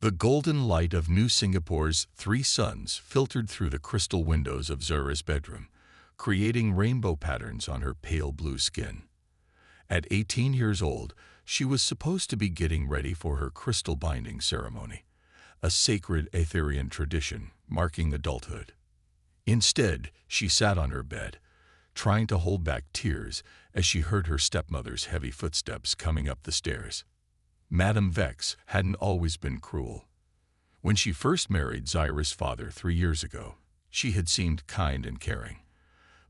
The golden light of New Singapore's three suns filtered through the crystal windows of Zura's bedroom, creating rainbow patterns on her pale blue skin. At 18 years old, she was supposed to be getting ready for her crystal binding ceremony, a sacred Aetherian tradition marking adulthood. Instead, she sat on her bed, trying to hold back tears as she heard her stepmother's heavy footsteps coming up the stairs. Madame Vex hadn't always been cruel. When she first married Zyra's father 3 years ago, she had seemed kind and caring.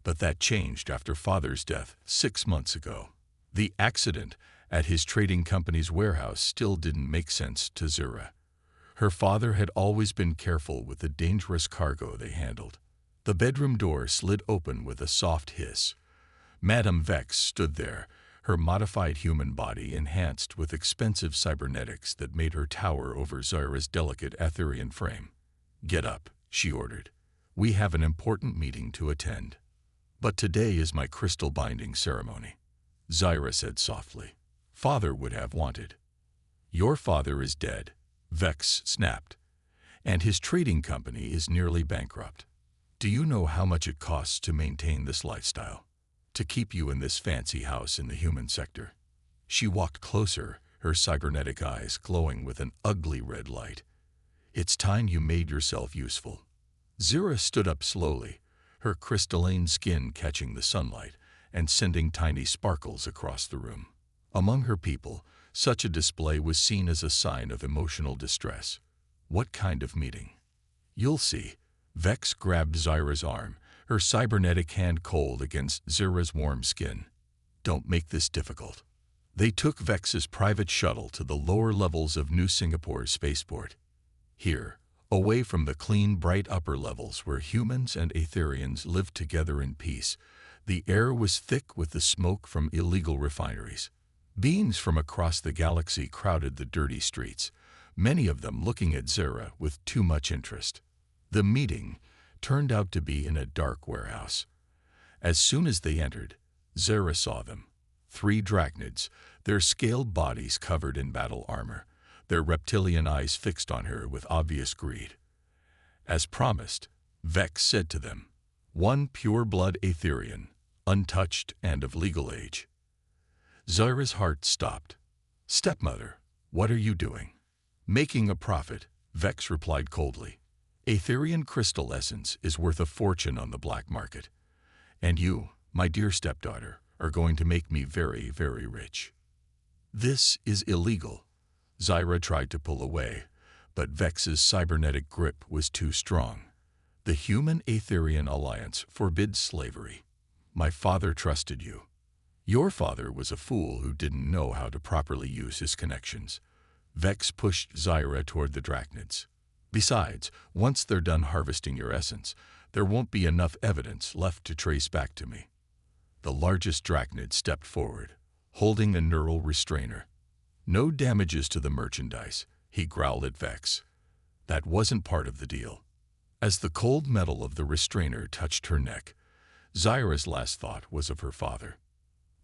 But that changed after father's death 6 months ago. The accident at his trading company's warehouse still didn't make sense to Zura. Her father had always been careful with the dangerous cargo they handled. The bedroom door slid open with a soft hiss. Madame Vex stood there, her modified human body enhanced with expensive cybernetics that made her tower over Zyra's delicate Aetherian frame. "Get up," she ordered. "We have an important meeting to attend." "But today is my crystal binding ceremony," Zyra said softly. "Father would have wanted." "Your father is dead," Vex snapped, "and his trading company is nearly bankrupt. Do you know how much it costs to maintain this lifestyle? To keep you in this fancy house in the human sector?" She walked closer, her cybernetic eyes glowing with an ugly red light. "It's time you made yourself useful." Zura stood up slowly, her crystalline skin catching the sunlight and sending tiny sparkles across the room. Among her people, such a display was seen as a sign of emotional distress. "What kind of meeting?" "You'll see." Vex grabbed Zyra's arm, her cybernetic hand cold against Zura's warm skin. "Don't make this difficult." They took Vex's private shuttle to the lower levels of New Singapore's spaceport. Here, away from the clean, bright upper levels where humans and Aetherians lived together in peace, the air was thick with the smoke from illegal refineries. Beings from across the galaxy crowded the dirty streets, many of them looking at Zura with too much interest. The meeting turned out to be in a dark warehouse. As soon as they entered, Zura saw them. 3 drachnids, their scaled bodies covered in battle armor, their reptilian eyes fixed on her with obvious greed. As promised, Vex said to them, "One pure-blood Aetherian, untouched and of legal age." Zyra's heart stopped. "Stepmother, what are you doing?" "Making a profit," Vex replied coldly. "Aetherian crystal essence is worth a fortune on the black market. And you, my dear stepdaughter, are going to make me very, very rich." "This is illegal." Zyra tried to pull away, but Vex's cybernetic grip was too strong. "The Human-Aetherian Alliance forbids slavery. My father trusted you. Your father was a fool who didn't know how to properly use his connections." Vex pushed Zyra toward the drachnids. "Besides, once they're done harvesting your essence, there won't be enough evidence left to trace back to me." The largest drachnid stepped forward, holding a neural restrainer. "No damages to the merchandise," he growled at Vex. "That wasn't part of the deal." As the cold metal of the restrainer touched her neck, Zyra's last thought was of her father.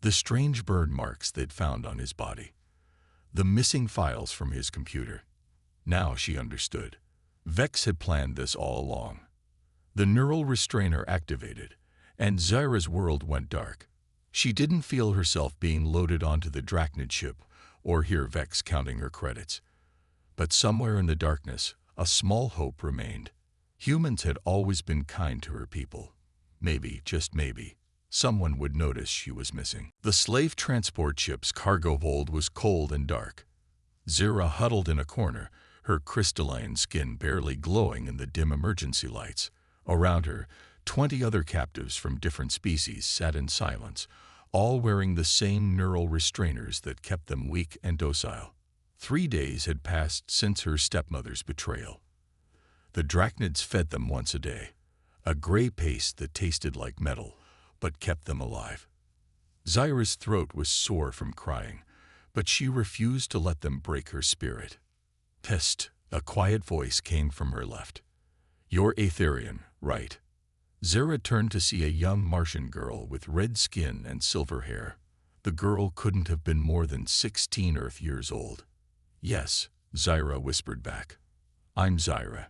The strange burn marks they'd found on his body. The missing files from his computer. Now she understood. Vex had planned this all along. The neural restrainer activated, and Zyra's world went dark. She didn't feel herself being loaded onto the drachnid ship or hear Vex counting her credits. But somewhere in the darkness, a small hope remained. Humans had always been kind to her people. Maybe, just maybe, someone would notice she was missing. The slave transport ship's cargo hold was cold and dark. Zyra huddled in a corner, her crystalline skin barely glowing in the dim emergency lights. Around her, 20 other captives from different species sat in silence, all wearing the same neural restrainers that kept them weak and docile. 3 days had passed since her stepmother's betrayal. The drachnids fed them once a day, a gray paste that tasted like metal, but kept them alive. Zyra's throat was sore from crying, but she refused to let them break her spirit. "Psst," a quiet voice came from her left. "You're Aetherian, right?" Zyra turned to see a young Martian girl with red skin and silver hair. The girl couldn't have been more than 16 Earth years old. "Yes," Zyra whispered back. I'm Zyra.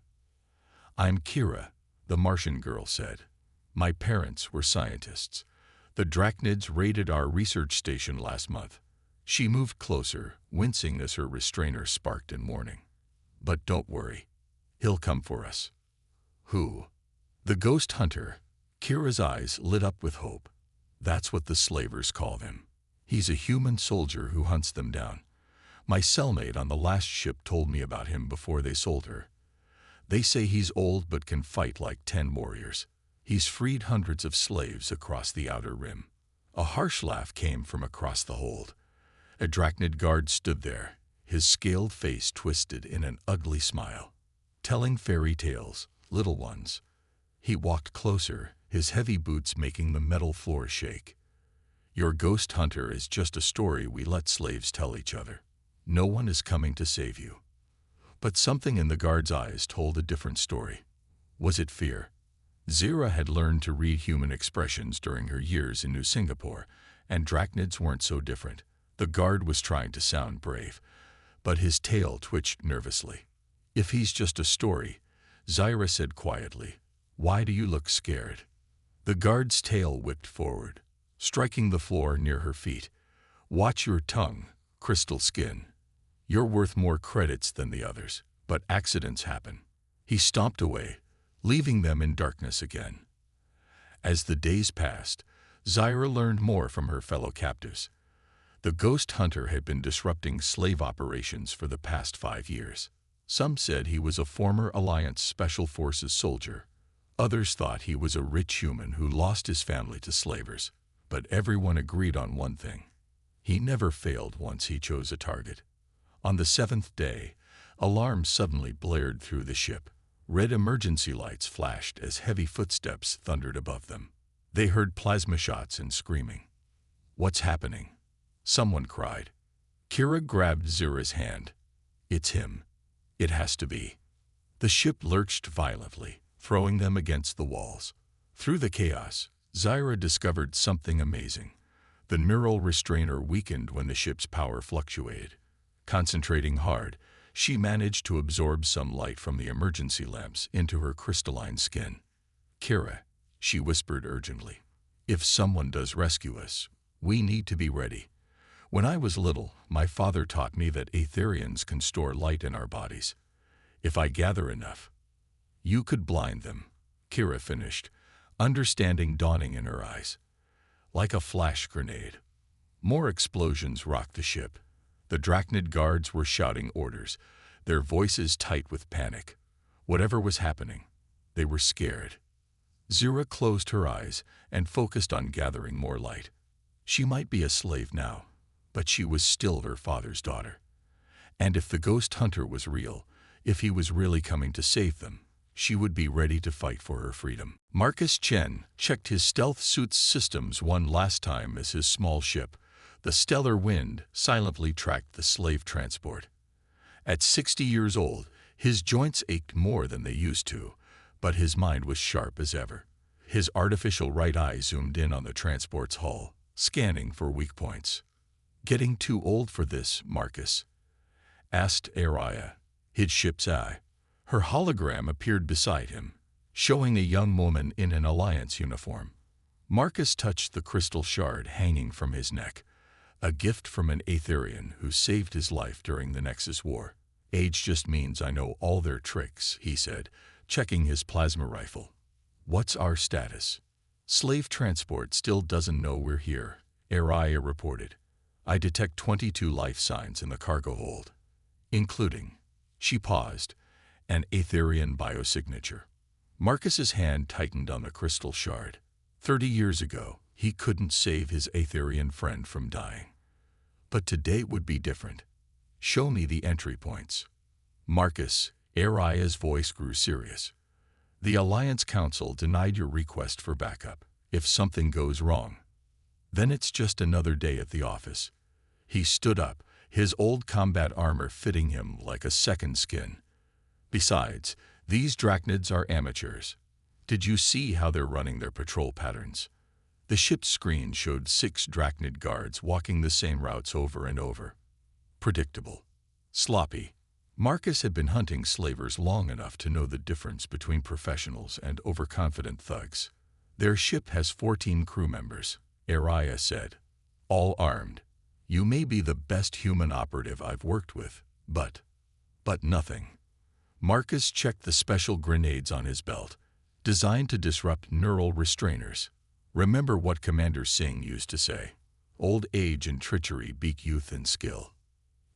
I'm Kira, the Martian girl said. My parents were scientists. The Drachnids raided our research station last month. She moved closer, wincing as her restrainer sparked in warning. But don't worry. He'll come for us. Who? The ghost hunter. Kira's eyes lit up with hope. That's what the slavers call him. He's a human soldier who hunts them down. My cellmate on the last ship told me about him before they sold her. They say he's old but can fight like 10 warriors. He's freed hundreds of slaves across the outer rim. A harsh laugh came from across the hold. A Drachnid guard stood there, his scaled face twisted in an ugly smile. Telling fairy tales, little ones. He walked closer, his heavy boots making the metal floor shake. Your ghost hunter is just a story we let slaves tell each other. No one is coming to save you. But something in the guard's eyes told a different story. Was it fear? Zyra had learned to read human expressions during her years in New Singapore, and Drachnids weren't so different. The guard was trying to sound brave, but his tail twitched nervously. If he's just a story, Zyra said quietly, why do you look scared? The guard's tail whipped forward, striking the floor near her feet. Watch your tongue, crystal skin. You're worth more credits than the others, but accidents happen. He stomped away, leaving them in darkness again. As the days passed, Zyra learned more from her fellow captives. The ghost hunter had been disrupting slave operations for the past 5 years. Some said he was a former Alliance Special Forces soldier. Others thought he was a rich human who lost his family to slavers. But everyone agreed on one thing. He never failed once he chose a target. On the 7th day, alarms suddenly blared through the ship. Red emergency lights flashed as heavy footsteps thundered above them. They heard plasma shots and screaming. What's happening? Someone cried. Kira grabbed Zyra's hand. It's him. It has to be. The ship lurched violently, throwing them against the walls. Through the chaos, Zyra discovered something amazing. The neural restrainer weakened when the ship's power fluctuated. Concentrating hard, she managed to absorb some light from the emergency lamps into her crystalline skin. Kira, she whispered urgently, if someone does rescue us, we need to be ready. When I was little, my father taught me that Aetherians can store light in our bodies. If I gather enough, you could blind them, Kira finished, understanding dawning in her eyes. Like a flash grenade. More explosions rocked the ship. The Drachnid guards were shouting orders, their voices tight with panic. Whatever was happening, they were scared. Zyra closed her eyes and focused on gathering more light. She might be a slave now, but she was still her father's daughter. And if the ghost hunter was real, if he was really coming to save them, she would be ready to fight for her freedom. Marcus Chen checked his stealth suit's systems one last time as his small ship, the Stellar Wind, silently tracked the slave transport. At 60 years old, his joints ached more than they used to, but his mind was sharp as ever. His artificial right eye zoomed in on the transport's hull, scanning for weak points. Getting too old for this, Marcus? Asked Araya, his ship's eye. Her hologram appeared beside him, showing a young woman in an Alliance uniform. Marcus touched the crystal shard hanging from his neck, a gift from an Aetherian who saved his life during the Nexus War. Age just means I know all their tricks, he said, checking his plasma rifle. What's our status? Slave transport still doesn't know we're here, Araya reported. I detect 22 life signs in the cargo hold, including, she paused, an Aetherian biosignature. Marcus's hand tightened on the crystal shard. 30 years ago, he couldn't save his Aetherian friend from dying. But today would be different. Show me the entry points. Marcus, Araya's voice grew serious. The Alliance Council denied your request for backup. If something goes wrong, then it's just another day at the office. He stood up, his old combat armor fitting him like a second skin. Besides, these Drachnids are amateurs. Did you see how they're running their patrol patterns? The ship's screen showed 6 Drachnid guards walking the same routes over and over. Predictable. Sloppy. Marcus had been hunting slavers long enough to know the difference between professionals and overconfident thugs. Their ship has 14 crew members, Ariah said, all armed. You may be the best human operative I've worked with, but nothing. Marcus checked the special grenades on his belt, designed to disrupt neural restrainers. Remember what Commander Singh used to say, old age and treachery beat youth and skill.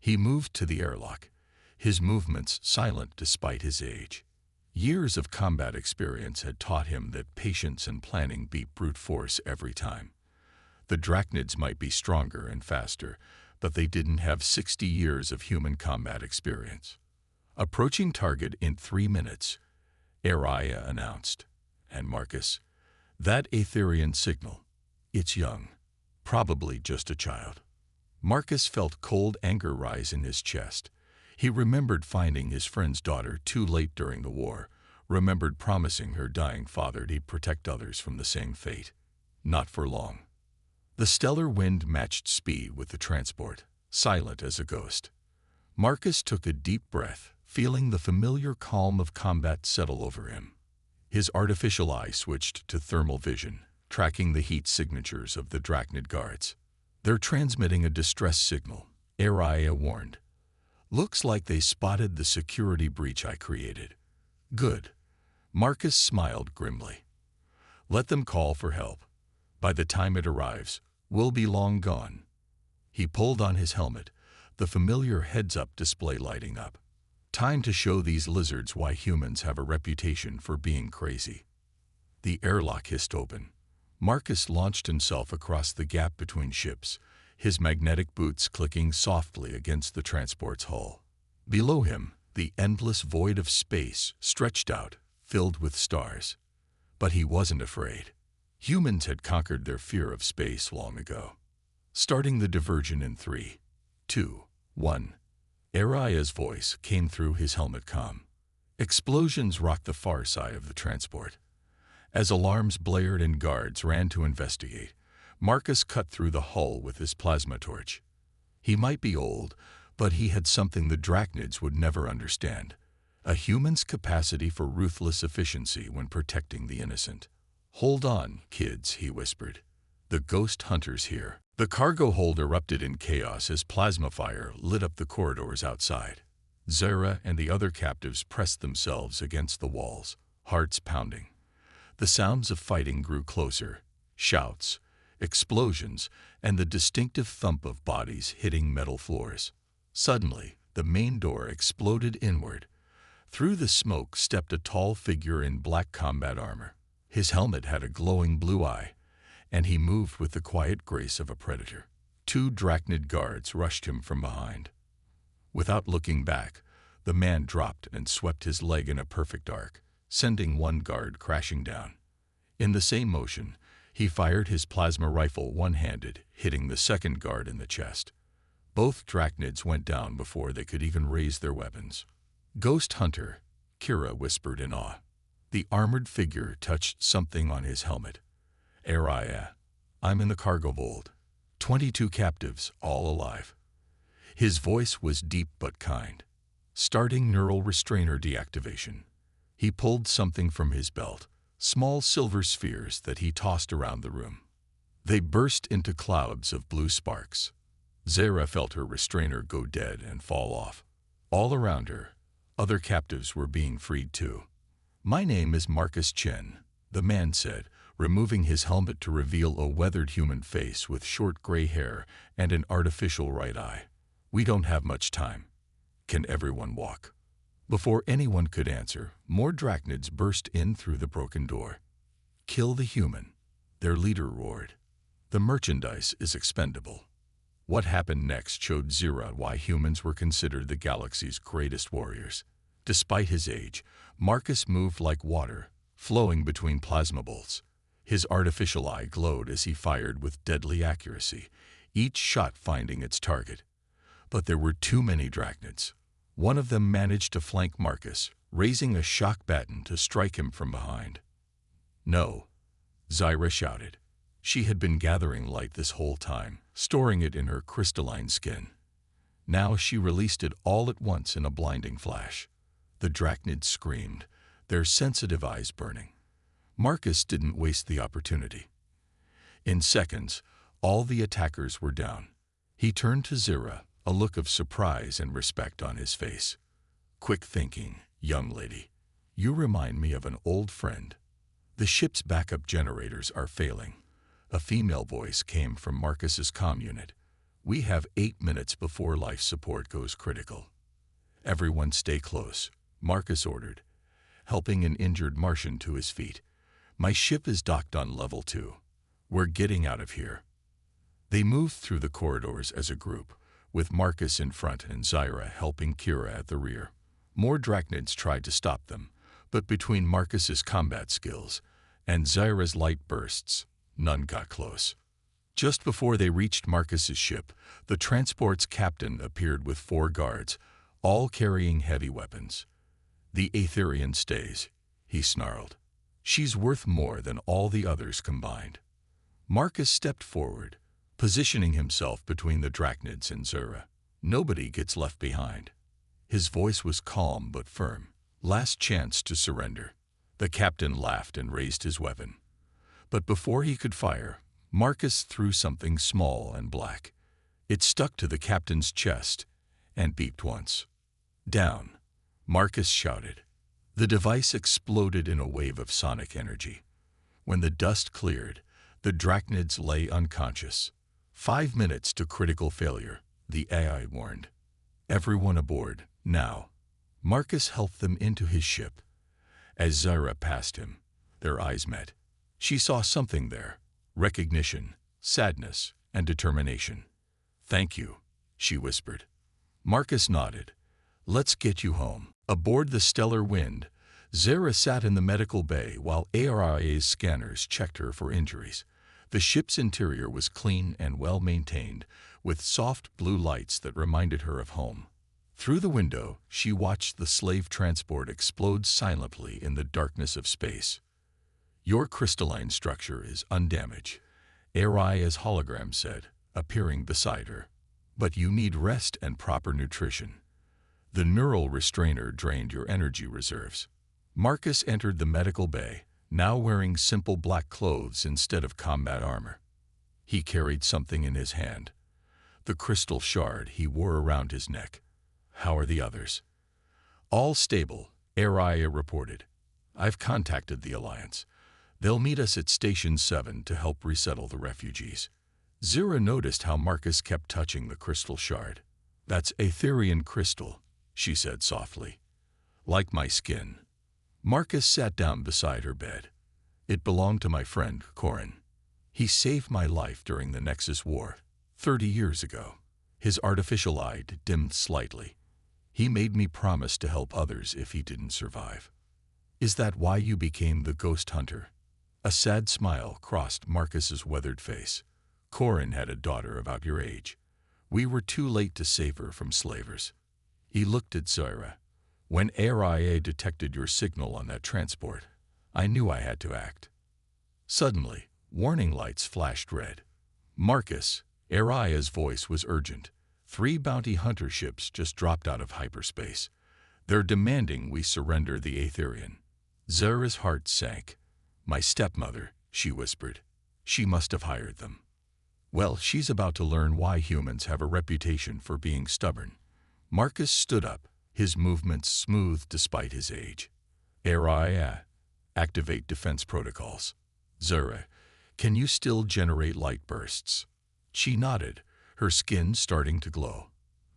He moved to the airlock, his movements silent despite his age. Years of combat experience had taught him that patience and planning beat brute force every time. The Drachnids might be stronger and faster, but they didn't have 60 years of human combat experience. Approaching target in 3 minutes, Ariah announced. And Marcus, that Aetherian signal, it's young, probably just a child. Marcus felt cold anger rise in his chest. He remembered finding his friend's daughter too late during the war, remembered promising her dying father he'd protect others from the same fate. Not for long. The stellar wind matched speed with the transport, silent as a ghost. Marcus took a deep breath, feeling the familiar calm of combat settle over him. His artificial eye switched to thermal vision, tracking the heat signatures of the Drachnid guards. They're transmitting a distress signal, Ariah warned. Looks like they spotted the security breach I created. Good. Marcus smiled grimly. Let them call for help. By the time it arrives, we'll be long gone. He pulled on his helmet, the familiar heads-up display lighting up. Time to show these lizards why humans have a reputation for being crazy. The airlock hissed open. Marcus launched himself across the gap between ships, his magnetic boots clicking softly against the transport's hull. Below him, the endless void of space stretched out, filled with stars. But he wasn't afraid. Humans had conquered their fear of space long ago. Starting the diversion in 3, 2, 1. Ariah's voice came through his helmet comm. Explosions rocked the far side of the transport. As alarms blared and guards ran to investigate, Marcus cut through the hull with his plasma torch. He might be old, but he had something the Drachnids would never understand. A human's capacity for ruthless efficiency when protecting the innocent. Hold on, kids, he whispered. The ghost hunter's here. The cargo hold erupted in chaos as plasma fire lit up the corridors outside. Zara and the other captives pressed themselves against the walls, hearts pounding. The sounds of fighting grew closer. Shouts, explosions, and the distinctive thump of bodies hitting metal floors. Suddenly, the main door exploded inward. Through the smoke stepped a tall figure in black combat armor. His helmet had a glowing blue eye, and he moved with the quiet grace of a predator. 2 Drachnid guards rushed him from behind. Without looking back, the man dropped and swept his leg in a perfect arc, sending one guard crashing down. In the same motion, he fired his plasma rifle one-handed, hitting the second guard in the chest. Both Drachnids went down before they could even raise their weapons. Ghost Hunter, Kira whispered in awe. The armored figure touched something on his helmet. Ariah, I'm in the cargo hold. 22 captives, all alive. His voice was deep but kind. Starting neural restrainer deactivation. He pulled something from his belt, small silver spheres that he tossed around the room. They burst into clouds of blue sparks. Zara felt her restrainer go dead and fall off. All around her, other captives were being freed too. My name is Marcus Chen, the man said, removing his helmet to reveal a weathered human face with short gray hair and an artificial right eye. We don't have much time. Can everyone walk? Before anyone could answer, more Drachnids burst in through the broken door. Kill the human, their leader roared. The merchandise is expendable. What happened next showed Zira why humans were considered the galaxy's greatest warriors. Despite his age, Marcus moved like water, flowing between plasma bolts. His artificial eye glowed as he fired with deadly accuracy, each shot finding its target. But there were too many Drachnids. One of them managed to flank Marcus, raising a shock baton to strike him from behind. No, Zyra shouted. She had been gathering light this whole time, storing it in her crystalline skin. Now she released it all at once in a blinding flash. The drachnids screamed, their sensitive eyes burning. Marcus didn't waste the opportunity. In seconds, all the attackers were down. He turned to Zira, a look of surprise and respect on his face. "Quick thinking, young lady. You remind me of an old friend." "The ship's backup generators are failing." A female voice came from Marcus's comm unit. "We have 8 minutes before life support goes critical." "Everyone stay close," Marcus ordered, helping an injured Martian to his feet. "My ship is docked on level 2. We're getting out of here." They moved through the corridors as a group, with Marcus in front and Zira helping Kira at the rear. More drachnids tried to stop them, but between Marcus's combat skills and Zira's light bursts, none got close. Just before they reached Marcus's ship, the transport's captain appeared with 4 guards, all carrying heavy weapons. "The Aetherian stays," he snarled. "She's worth more than all the others combined." Marcus stepped forward, positioning himself between the drachnids and Zira. "Nobody gets left behind." His voice was calm but firm. "Last chance to surrender." The captain laughed and raised his weapon. But before he could fire, Marcus threw something small and black. It stuck to the captain's chest and beeped once. "Down," Marcus shouted. The device exploded in a wave of sonic energy. When the dust cleared, the drachnids lay unconscious. 5 minutes to critical failure, the AI warned. "Everyone aboard, now." Marcus helped them into his ship. As Zira passed him, their eyes met. She saw something there: recognition, sadness, and determination. "Thank you," she whispered. Marcus nodded. "Let's get you home." Aboard the Stellar Wind, Zira sat in the medical bay while ARIA's scanners checked her for injuries. The ship's interior was clean and well-maintained, with soft blue lights that reminded her of home. Through the window, she watched the slave transport explode silently in the darkness of space. "Your crystalline structure is undamaged," Aria's hologram said, appearing beside her. "But you need rest and proper nutrition. The neural restrainer drained your energy reserves." Marcus entered the medical bay, now wearing simple black clothes instead of combat armor. He carried something in his hand, the crystal shard he wore around his neck. "How are the others?" "All stable," Aria reported. "I've contacted the Alliance. They'll meet us at Station 7 to help resettle the refugees." Zira noticed how Marcus kept touching the crystal shard. "That's Aetherian crystal," she said softly. "Like my skin." Marcus sat down beside her bed. "It belonged to my friend, Corin. He saved my life during the Nexus War, 30 years ago." His artificial eye dimmed slightly. "He made me promise to help others if he didn't survive." "Is that why you became the ghost hunter?" A sad smile crossed Marcus's weathered face. "Corin had a daughter about your age. We were too late to save her from slavers." He looked at Zira. "When ARIA detected your signal on that transport, I knew I had to act." Suddenly, warning lights flashed red. "Marcus," Aria's voice was urgent. "3 bounty hunter ships just dropped out of hyperspace. They're demanding we surrender the Aetherian." Zira's heart sank. "My stepmother," she whispered. "She must have hired them." "Well, she's about to learn why humans have a reputation for being stubborn." Marcus stood up, his movements smooth despite his age. "Aria, activate defense protocols." "Zira, can you still generate light bursts?" She nodded, her skin starting to glow.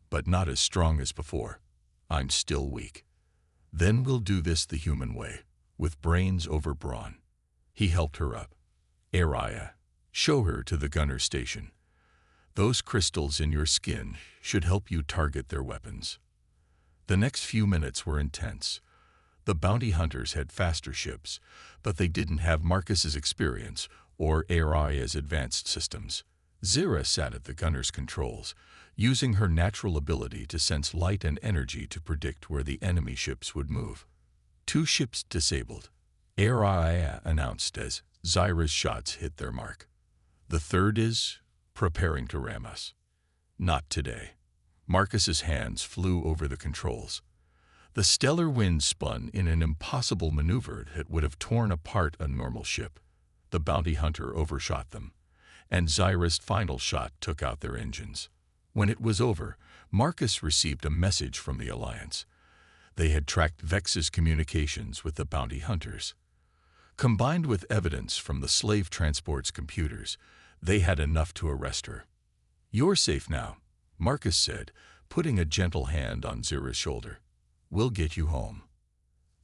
"But not as strong as before. I'm still weak." "Then we'll do this the human way, with brains over brawn." He helped her up. "Aria, show her to the gunner station. Those crystals in your skin should help you target their weapons." The next few minutes were intense. The bounty hunters had faster ships, but they didn't have Marcus's experience or Aria's advanced systems. Zira sat at the gunner's controls, using her natural ability to sense light and energy to predict where the enemy ships would move. 2 ships disabled, Aria announced as Zira's shots hit their mark. "The third is preparing to ram us." "Not today." Marcus's hands flew over the controls. The stellar wind spun in an impossible maneuver that would have torn apart a normal ship. The bounty hunter overshot them, and Zyra's final shot took out their engines. When it was over, Marcus received a message from the Alliance. They had tracked Vex's communications with the bounty hunters. Combined with evidence from the slave transport's computers, they had enough to arrest her. "You're safe now," Marcus said, putting a gentle hand on Zyra's shoulder. "We'll get you home."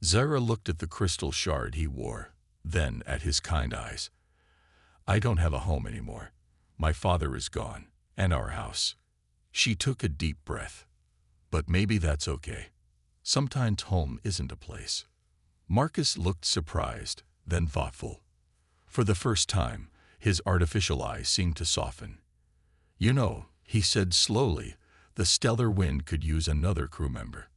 Zyra looked at the crystal shard he wore, then at his kind eyes. "I don't have a home anymore. My father is gone, and our house." She took a deep breath. "But maybe that's okay. Sometimes home isn't a place." Marcus looked surprised, then thoughtful. For the first time, his artificial eyes seemed to soften. "You know," he said slowly, "the stellar wind could use another crew member.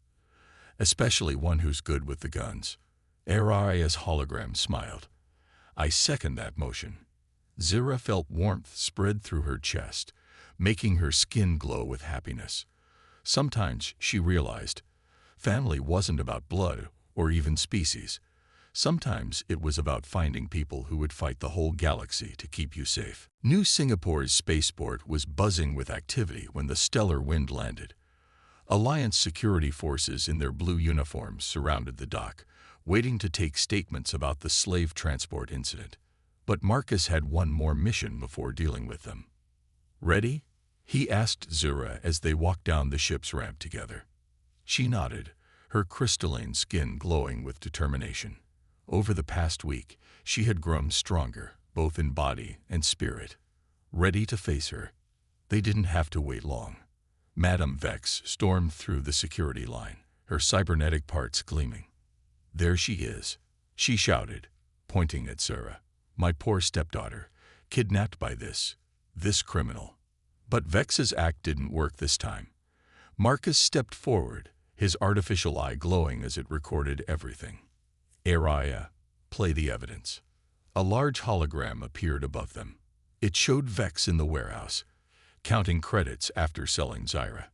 Especially one who's good with the guns." Aria's hologram smiled. "I second that motion." Zyra felt warmth spread through her chest, making her skin glow with happiness. Sometimes, she realized, family wasn't about blood or even species. Sometimes it was about finding people who would fight the whole galaxy to keep you safe. New Singapore's spaceport was buzzing with activity when the stellar wind landed. Alliance security forces in their blue uniforms surrounded the dock, waiting to take statements about the slave transport incident. But Marcus had one more mission before dealing with them. "Ready?" he asked Zyra as they walked down the ship's ramp together. She nodded, her crystalline skin glowing with determination. Over the past week, she had grown stronger, both in body and spirit. Ready to face her. They didn't have to wait long. Madame Vex stormed through the security line, her cybernetic parts gleaming. "There she is," she shouted, pointing at Zyra. "My poor stepdaughter, kidnapped by this criminal." But Vex's act didn't work this time. Marcus stepped forward, his artificial eye glowing as it recorded everything. "Aria, play the evidence." A large hologram appeared above them. It showed Vex in the warehouse, counting credits after selling Zyra.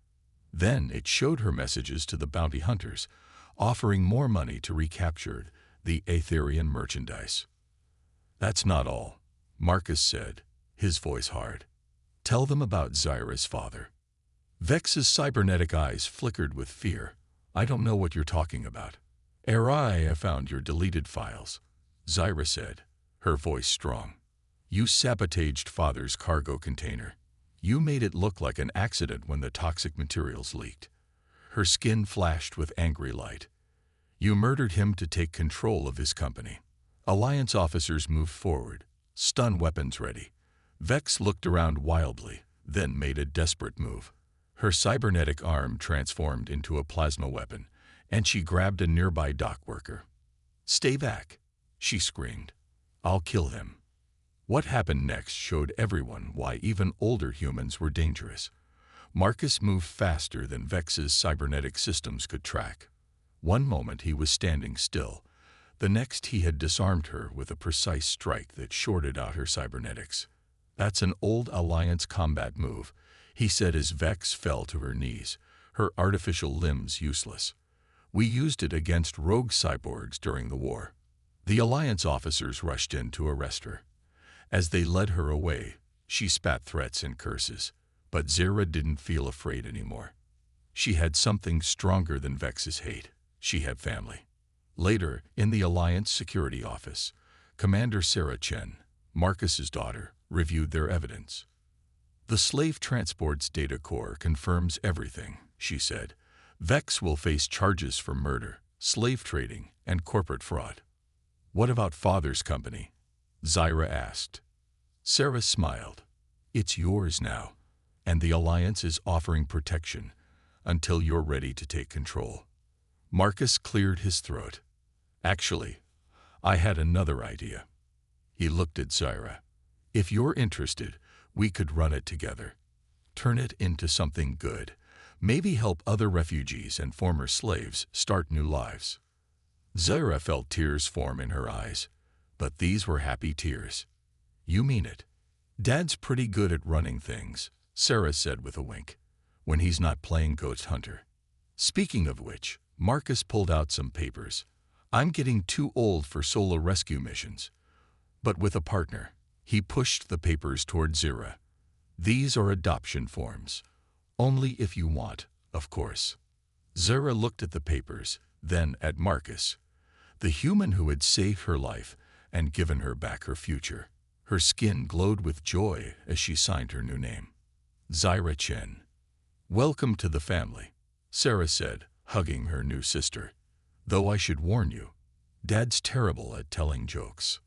Then it showed her messages to the bounty hunters, offering more money to recapture the Aetherian merchandise. "That's not all," Marcus said, his voice hard. "Tell them about Zyra's father." Vex's cybernetic eyes flickered with fear. "I don't know what you're talking about." "Aria found your deleted files," Zyra said, her voice strong. "You sabotaged father's cargo container. You made it look like an accident when the toxic materials leaked." Her skin flashed with angry light. "You murdered him to take control of his company." Alliance officers moved forward, stun weapons ready. Vex looked around wildly, then made a desperate move. Her cybernetic arm transformed into a plasma weapon, and she grabbed a nearby dock worker. "Stay back," she screamed. "I'll kill him." What happened next showed everyone why even older humans were dangerous. Marcus moved faster than Vex's cybernetic systems could track. One moment he was standing still. The next he had disarmed her with a precise strike that shorted out her cybernetics. "That's an old Alliance combat move," he said as Vex fell to her knees, her artificial limbs useless. "We used it against rogue cyborgs during the war." The Alliance officers rushed in to arrest her. As they led her away, she spat threats and curses, but Zyra didn't feel afraid anymore. She had something stronger than Vex's hate. She had family. Later, in the Alliance security office, Commander Sarah Chen, Marcus's daughter, reviewed their evidence. "The slave transport's data core confirms everything," she said. "Vex will face charges for murder, slave trading, and corporate fraud." "What about father's company?" Zyra asked. Sarah smiled. "It's yours now, and the Alliance is offering protection until you're ready to take control." Marcus cleared his throat. "Actually, I had another idea." He looked at Zyra. "If you're interested, we could run it together. Turn it into something good. Maybe help other refugees and former slaves start new lives." Zyra felt tears form in her eyes, but these were happy tears. "You mean it?" "Dad's pretty good at running things," Sarah said with a wink. when he's not playing Ghost Hunter. Speaking of which, Marcus pulled out some papers. I'm getting too old for solo rescue missions. But with a partner, he pushed the papers toward Zira. These are adoption forms. Only if you want, of course. Zira looked at the papers, then at Marcus, the human who had saved her life and given her back her future. Her skin glowed with joy as she signed her new name. Zira Chen. Welcome to the family, Sarah said, hugging her new sister. Though I should warn you, Dad's terrible at telling jokes.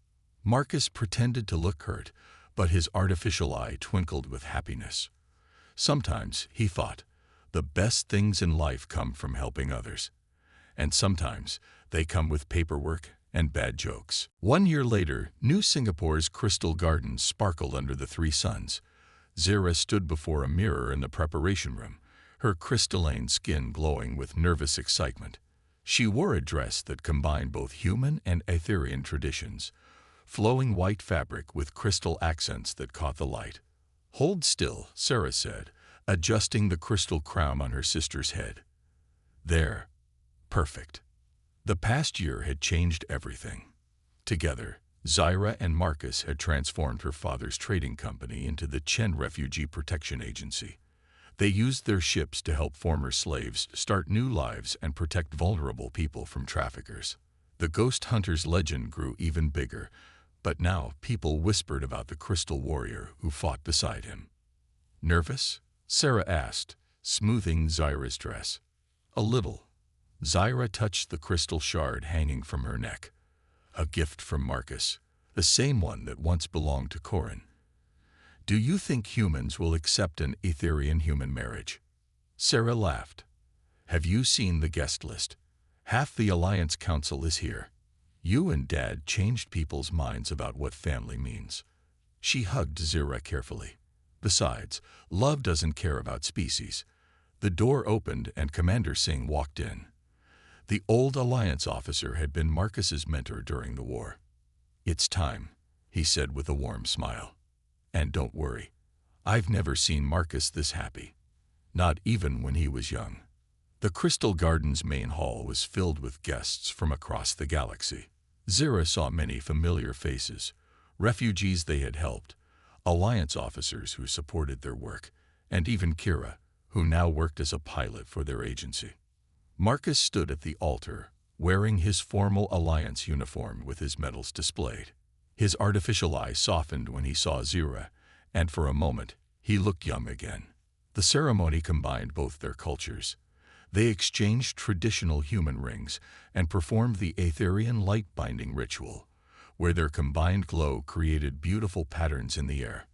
Marcus pretended to look hurt, but his artificial eye twinkled with happiness. Sometimes, he thought, the best things in life come from helping others. And sometimes, they come with paperwork and bad jokes. 1 year later, New Singapore's Crystal Gardens sparkled under the three suns. Zira stood before a mirror in the preparation room, her crystalline skin glowing with nervous excitement. She wore a dress that combined both human and Aetherian traditions, flowing white fabric with crystal accents that caught the light. Hold still, Sarah said, adjusting the crystal crown on her sister's head. There. Perfect. The past year had changed everything. Together, Zira and Marcus had transformed her father's trading company into the Chen Refugee Protection Agency. They used their ships to help former slaves start new lives and protect vulnerable people from traffickers. The Ghost Hunter's legend grew even bigger, but now people whispered about the Crystal Warrior who fought beside him. Nervous? Sarah asked, smoothing Zira's dress. A little. Zira touched the crystal shard hanging from her neck. A gift from Marcus, the same one that once belonged to Corin. Do you think humans will accept an Aetherian human marriage? Sarah laughed. Have you seen the guest list? Half the Alliance Council is here. You and Dad changed people's minds about what family means. She hugged Zira carefully. Besides, love doesn't care about species. The door opened and Commander Singh walked in. The old Alliance officer had been Marcus's mentor during the war. It's time, he said with a warm smile. And don't worry, I've never seen Marcus this happy. Not even when he was young. The Crystal Gardens main hall was filled with guests from across the galaxy. Zira saw many familiar faces, refugees they had helped, Alliance officers who supported their work, and even Kira, who now worked as a pilot for their agency. Marcus stood at the altar, wearing his formal Alliance uniform with his medals displayed. His artificial eye softened when he saw Zira, and for a moment, he looked young again. The ceremony combined both their cultures. They exchanged traditional human rings and performed the Aetherian light-binding ritual, where their combined glow created beautiful patterns in the air.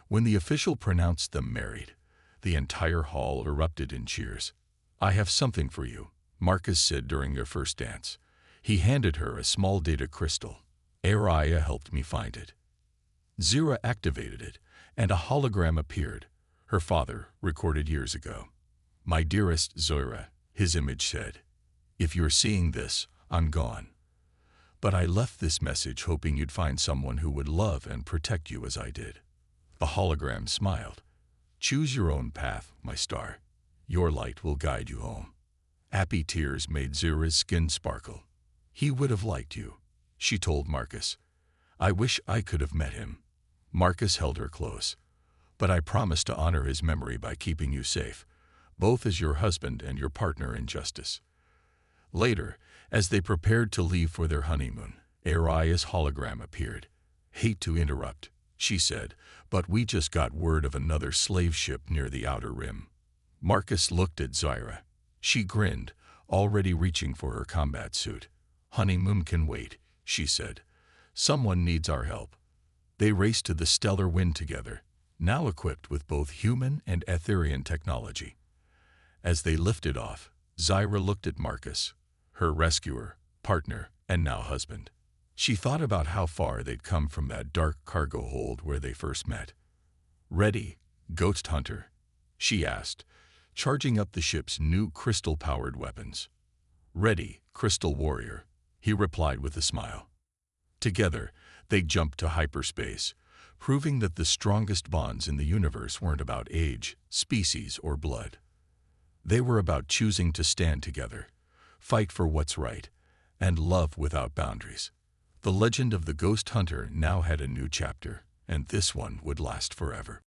When the official pronounced them married, the entire hall erupted in cheers. I have something for you, Marcus said during their first dance. He handed her a small data crystal. Araya helped me find it. Zira activated it, and a hologram appeared, her father, recorded years ago. My dearest Zira, his image said, if you're seeing this, I'm gone. But I left this message hoping you'd find someone who would love and protect you as I did. The hologram smiled. Choose your own path, my star. Your light will guide you home. Happy tears made Zira's skin sparkle. He would have liked you, she told Marcus. I wish I could have met him. Marcus held her close. But I promise to honor his memory by keeping you safe, both as your husband and your partner in justice. Later, as they prepared to leave for their honeymoon, Araya's hologram appeared. Hate to interrupt, she said, but we just got word of another slave ship near the outer rim. Marcus looked at Zira. She grinned, already reaching for her combat suit. Honeymoon can wait, she said. Someone needs our help. They raced to the stellar wind together, now equipped with both human and Aetherian technology. As they lifted off, Zira looked at Marcus, her rescuer, partner, and now husband. She thought about how far they'd come from that dark cargo hold where they first met. Ready, Ghost Hunter? She asked, charging up the ship's new crystal-powered weapons. Ready, Crystal Warrior, he replied with a smile. Together, they jumped to hyperspace, proving that the strongest bonds in the universe weren't about age, species, or blood. They were about choosing to stand together, fight for what's right, and love without boundaries. The legend of the ghost hunter now had a new chapter, and this one would last forever.